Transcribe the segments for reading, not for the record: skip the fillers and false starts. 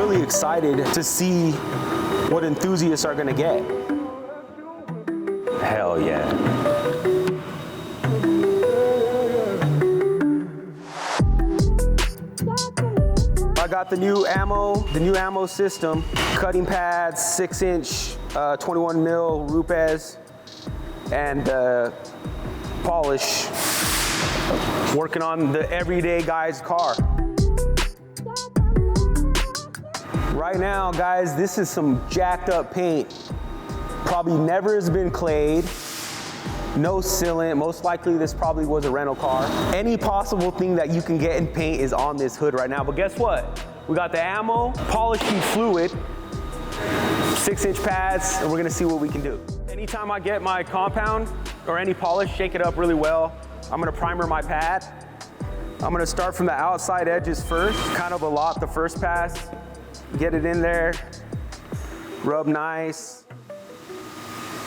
really excited to see what enthusiasts are gonna get. Hell yeah. I got the new ammo system, cutting pads, 6-inch, 21 mil rupes, and polish. Working on the everyday guy's car. Right now, guys, this is some jacked up paint. Probably never has been clayed. No sealant. Most likely this probably was a rental car. Any possible thing that you can get in paint is on this hood right now. But guess what? We got the ammo, polishing fluid, 6-inch pads, and we're gonna see what we can do. Anytime I get my compound or any polish, shake it up really well. I'm gonna primer my pad. I'm gonna start from the outside edges first, kind of allot the first pass, get it in there, rub nice.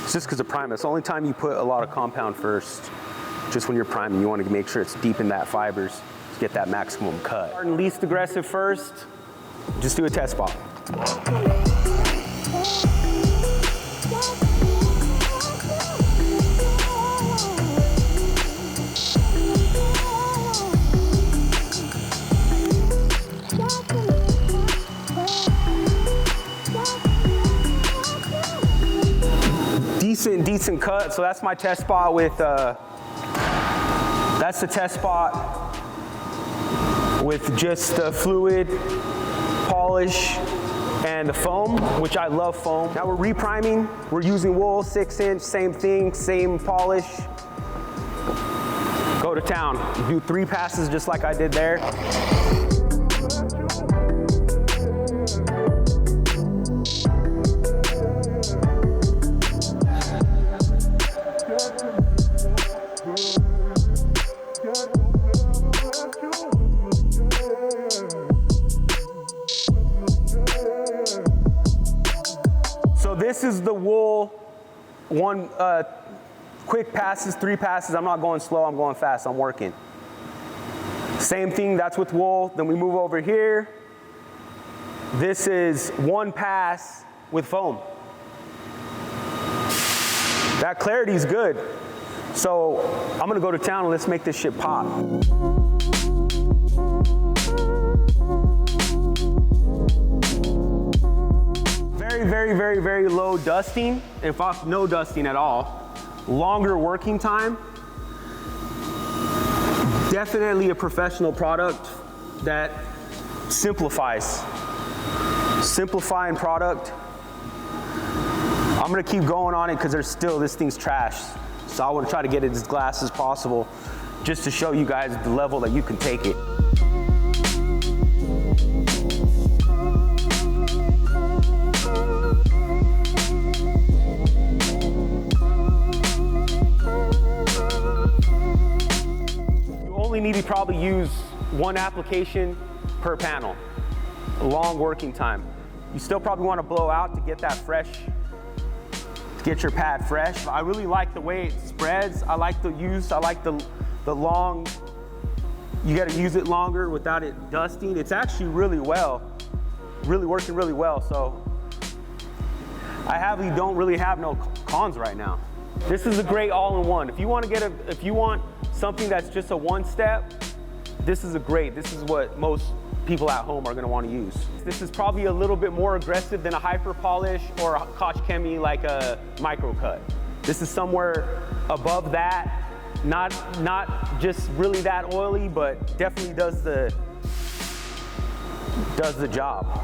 It's just because of primer. It's the only time you put a lot of compound first, just when you're priming. You want to make sure it's deep in that fibers to get that maximum cut. Starting least aggressive first, just do a test spot. Decent cut. So that's my test spot with, that's the test spot with just the fluid, polish, and the foam, which I love foam. Now we're repriming. We're using wool, 6-inch, same thing, same polish. Go to town. Do 3 passes just like I did there. This is the wool, quick passes, 3 passes. I'm not going slow, I'm going fast, I'm working. Same thing, that's with wool. Then we move over here. This is 1 pass with foam. That clarity is good. So I'm gonna go to town and let's make this shit pop. Very low dusting, if off no dusting at all. Longer working time. Definitely a professional product that simplifies. Simplifying product. I'm gonna keep going on it because this thing's trash. So I want to try to get it as glass as possible just to show you guys the level that you can take it. Need to probably use 1 application per panel. A long working time. You still probably want to blow out to get that fresh, to get your pad fresh. I really like the way it spreads. I like the long, you got to use it longer without it dusting. It's actually really working really well. So I don't really have no cons right now. This is a great all-in-one. If you want something that's just a 1-step, this is what most people at home are gonna wanna use. This is probably a little bit more aggressive than a hyper polish or a Koch Chemi like a micro cut. This is somewhere above that, not just really that oily, but definitely does the job.